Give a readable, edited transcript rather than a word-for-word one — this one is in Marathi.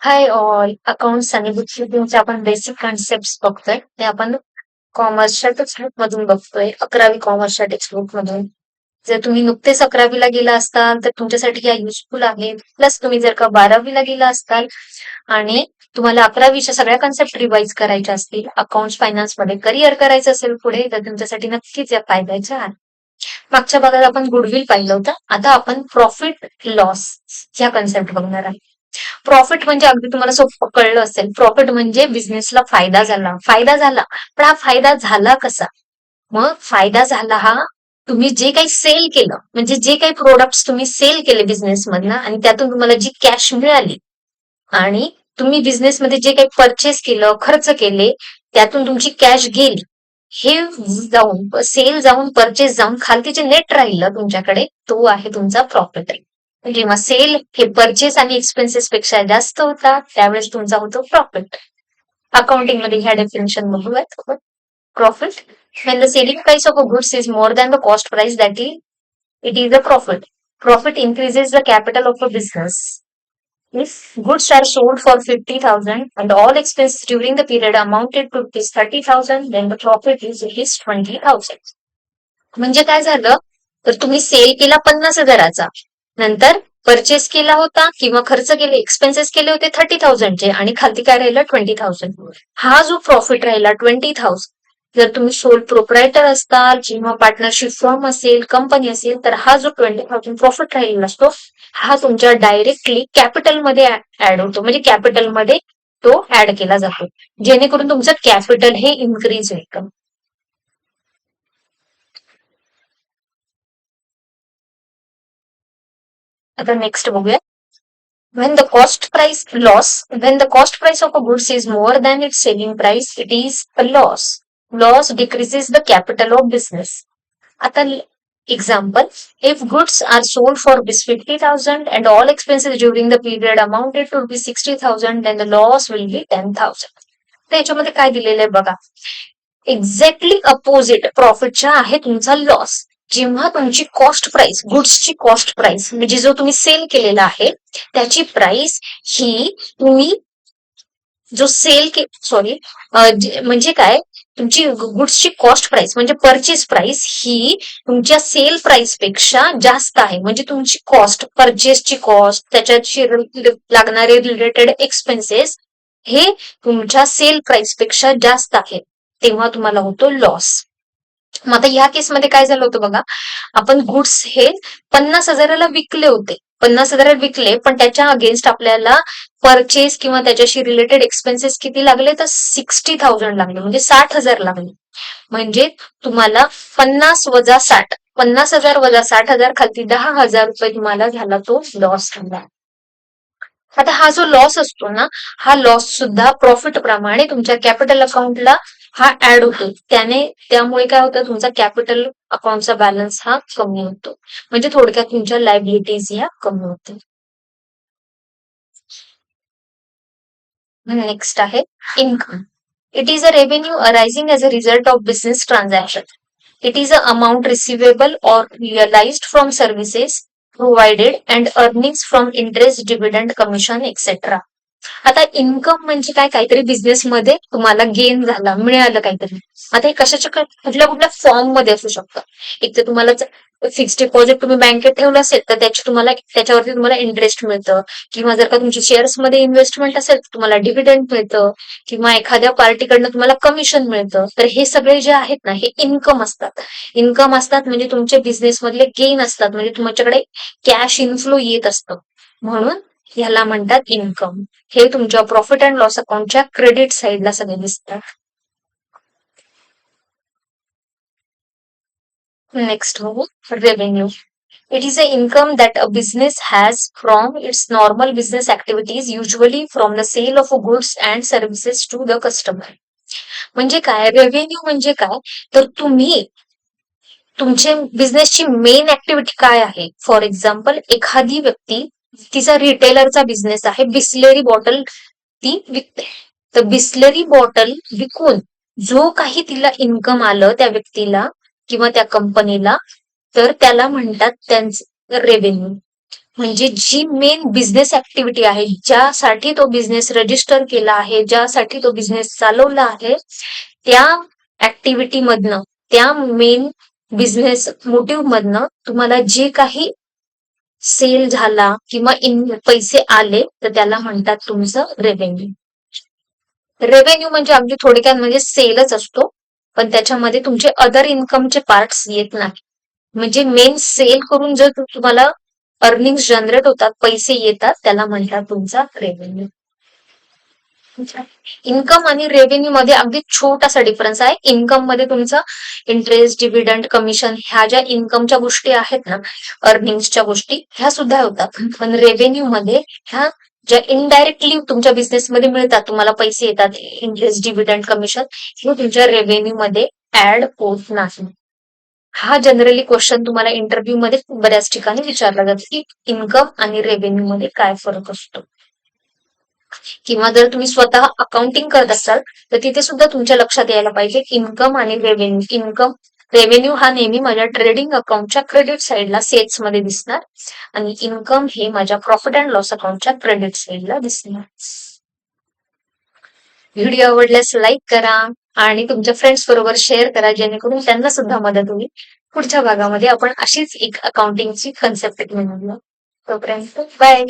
Hi all. अकाउंट्स आणि बुककीपिंगचे आपण बेसिक कन्सेप्ट बघतोय. ते आपण कॉमर्सच्या टेक्स्टबुक मधून बघतोय. 11वी कॉमर्सच्या टेक्स्टबुक मधून. जर तुम्ही नुकतेच 11वीला गेला असताल तर तुमच्यासाठी या युजफुल आहे. प्लस तुम्ही जर का 12वीला गेला असताल आणि तुम्हाला 11वीच्या सगळ्या कन्सेप्ट रिवाइज करायच्या असतील, अकाउंट्स फायनान्स मध्ये करिअर करायचं असेल पुढे, तर तुमच्यासाठी नक्कीच या फायद्याच्या आहेत. मागच्या भागात आपण गुडविल पाहिलं होतं. आता आपण प्रॉफिट लॉस या कन्सेप्ट बघणार आहे. प्रॉफिट म्हणजे अगदी तुम्हाला सोपं कळलं असेल. प्रॉफिट म्हणजे बिझनेसला फायदा झाला. फायदा झाला. पण हा फायदा झाला कसा? मग फायदा झाला हा तुम्ही जे काही सेल केलं, म्हणजे जे काही प्रोडक्ट्स तुम्ही सेल केले बिझनेसमधनं आणि त्यातून तुम्हाला जी कॅश मिळाली आणि तुम्ही बिझनेसमध्ये जे काही परचेस केलं, खर्च केले, त्यातून तुमची कॅश गेली. हे जाऊन सेल जाऊन परचेस जाऊन खालती जे नेट राहिलं तुमच्याकडे तो आहे तुमचा प्रॉफिट. जेव्हा सेल हे परचेस आणि एक्सपेन्सेस पेक्षा जास्त होता त्यावेळेस तुमचा होतो प्रॉफिट. अकाउंटिंग मध्ये ह्या डेफिनेशन बघूयात. Profit when the selling price of a goods is more than the cost price that it is a profit. Profit increases the capital of a business. If goods are sold for 50,000 and all expenses during the period amounted to rupees 30,000, then the profit is rupees 20,000. म्हणजे काय झालं तर तुम्ही सेल केला 50,000चा, नंतर परचेस केला होता किंवा खर्च केले एक्सपेन्सेस केले होते 30,000चे आणि खालती काय राहिलं 20,000. हा जो प्रॉफिट राहिला 20,000, जर तुम्ही सोल प्रोप्रायटर असताल किंवा पार्टनरशिप फर्म असेल, कंपनी असेल, तर हा जो 20,000 प्रॉफिट राहिलेला असतो हा तुमच्या डायरेक्टली कॅपिटलमध्ये ऍड होतो. म्हणजे कॅपिटलमध्ये तो ऍड केला जातो, जेणेकरून तुमचं कॅपिटल हे इन्क्रीज होईल. आता नेक्स्ट बघूया. When the cost price of a goods is more than its selling price, it is a loss. Loss decreases the capital of business. आता example, if goods are sold for rupees 50,000 and all expenses during the period amounted to rupees 60,000, then the loss will be 10,000. तर याच्यामध्ये काय दिलेलं आहे बघा. एक्झॅक्टली अपोजिट प्रॉफिटच्या आहे तुमचा लॉस. जेव्हा तुमची कॉस्ट प्राइस, गुड्सची कॉस्ट प्राइस म्हणजे जो तुम्ही सेल केलेला आहे त्याची प्राइस ही तुम्ही जो सेल के सॉरी म्हणजे काय, तुमची गुड्सची कॉस्ट प्राइस म्हणजे परचेस प्राइस ही तुमच्या सेल प्राइस पेक्षा जास्त आहे. म्हणजे तुमची कॉस्ट, परचेसची कॉस्ट, त्याच्याशी लागणारे रिलेटेड एक्सपेन्सेस हे तुमच्या सेल प्राइस पेक्षा जास्त आहे, तेव्हा तुम्हाला होतो लॉस. मग आता ह्या केसमध्ये काय झालं होतं बघा, आपण गुड्स हे 50,000ला विकले होते. 50,000 विकले, पण त्याच्या अगेन्स्ट आपल्याला परचेस किंवा त्याच्याशी रिलेटेड एक्सपेन्सेस किती लागले तर 60,000 लागले, म्हणजे 60,000 लागले. म्हणजे तुम्हाला 50 वजा 60,000 खालती 10,000 रुपये तुम्हाला झाला तो लॉस झाला. आता हा जो लॉस असतो ना, हा लॉस सुद्धा प्रॉफिट प्रमाणे तुमच्या कॅपिटल अकाउंटला हा ऍड होतो. त्यामुळे काय होतं, तुमचा कॅपिटल अकाउंटचा बॅलन्स हा कमी होतो. म्हणजे थोडक्यात तुमच्या लायबिलिटीज या कमी होतील. नेक्स्ट आहे income. It is a revenue arising as a result of business transaction. It is a amount receivable or realised from services provided and earnings from interest, dividend, commission etcetera. आता इन्कम म्हणजे काय, काहीतरी बिझनेसमध्ये तुम्हाला गेन झाला, मिळालं काहीतरी. आता हे कशाच्या कुठल्या कुठल्या फॉर्म मध्ये असू शकतं. एक तर तुम्हाला फिक्स्ड डिपॉझिट तुम्ही बँकेत ठेवलं असेल तर त्याच्यावरती तुम्हाला इंटरेस्ट मिळतं, किंवा जर का तुमची शेअर्स मध्ये इन्व्हेस्टमेंट असेल तर तुम्हाला डिव्हिडंड मिळतं, किंवा एखाद्या पार्टीकडनं तुम्हाला कमिशन मिळतं. तर हे सगळे जे आहेत ना हे इन्कम असतात. इन्कम असतात म्हणजे तुमच्या बिझनेस मधले गेन असतात, म्हणजे तुमच्याकडे कॅश इनफ्लो येत असतं, म्हणून ह्याला म्हणतात इन्कम. हे तुमच्या प्रॉफिट अँड लॉस अकाउंटच्या क्रेडिट साइडला सगळे दिसतात. नेक्स्ट हो revenue. It is an income that a business has from its normal business activities, usually from the sale of goods and services to the customer. म्हणजे काय, रेव्हेन्यू म्हणजे काय, तर तुम्ही तुमचे बिझनेसची मेन ऍक्टिव्हिटी काय आहे. फॉर एक्झाम्पल, एखादी व्यक्ती तिचा रिटेलरचा बिझनेस आहे, बिस्लेरी बॉटल ती विकते. तर बिस्लरी बॉटल विकून जो काही तिला इन्कम आलं त्या व्यक्तीला किंवा त्या कंपनीला, तर त्याला म्हणतात त्यांचं रेव्हेन्यू. म्हणजे जी मेन बिझनेस ऍक्टिव्हिटी आहे, ज्यासाठी तो बिझनेस रजिस्टर केला आहे, ज्यासाठी तो बिझनेस चालवला आहे, त्या ऍक्टिव्हिटी मधनं, त्या मेन बिझनेस मोटिव्ह मधनं तुम्हाला जे काही सेल झाला किंवा पैसे आले तर त्याला म्हणतात तुमचं रेव्हेन्यू. रेव्हेन्यू म्हणजे अगदी थोडक्यात म्हणजे सेलच असतो, पण त्याच्यामध्ये तुमचे अदर इन्कमचे पार्ट्स येत नाही. म्हणजे मेन सेल करून जर तुम्हाला अर्निंग जनरेट होतात, पैसे येतात, त्याला म्हणतात तुमचा रेव्हेन्यू. इन्कम आणि रेव्हेन्यू मध्ये अगदी छोटासा डिफरन्स आहे. इन्कम मध्ये तुमचा इंटरेस्ट, डिव्हिडंड, कमिशन ह्या ज्या इन्कमच्या गोष्टी आहेत ना, अर्निंगच्या गोष्टी ह्या सुद्धा होतात. पण रेव्हेन्यू मध्ये ह्या ज्या इनडायरेक्टली तुमच्या बिझनेसमध्ये मिळतात, तुम्हाला पैसे येतात, इंटरेस्ट, डिव्हिडंड, कमिशन, हे तुमच्या रेव्हेन्यू मध्ये ऍड होत नाही. हा जनरली क्वेश्चन तुम्हाला इंटरव्ह्यू मध्ये बऱ्याच ठिकाणी विचारला जातो की इन्कम आणि रेव्हेन्यू मध्ये काय फरक असतो. किंवा जर तुम्ही स्वतः अकाउंटिंग करत असाल तर तिथे सुद्धा तुमच्या लक्षात यायला पाहिजे इन्कम आणि रेव्हेन्यू. रेव्हेन्यू हा नेहमी माझ्या ट्रेडिंग अकाउंटच्या क्रेडिट साईडला सेल्स मध्ये दिसणार आणि इन्कम हे माझ्या प्रॉफिट अँड लॉस अकाउंटच्या क्रेडिट साईडला दिसणार. व्हिडिओ आवडल्यास लाईक करा आणि तुमच्या फ्रेंड्स बरोबर शेअर करा जेणेकरून त्यांना सुद्धा मदत होईल. पुढच्या भागामध्ये आपण अशीच एक अकाउंटिंगची कन्सेप्ट घेऊन येऊया. तोपर्यंत बाय.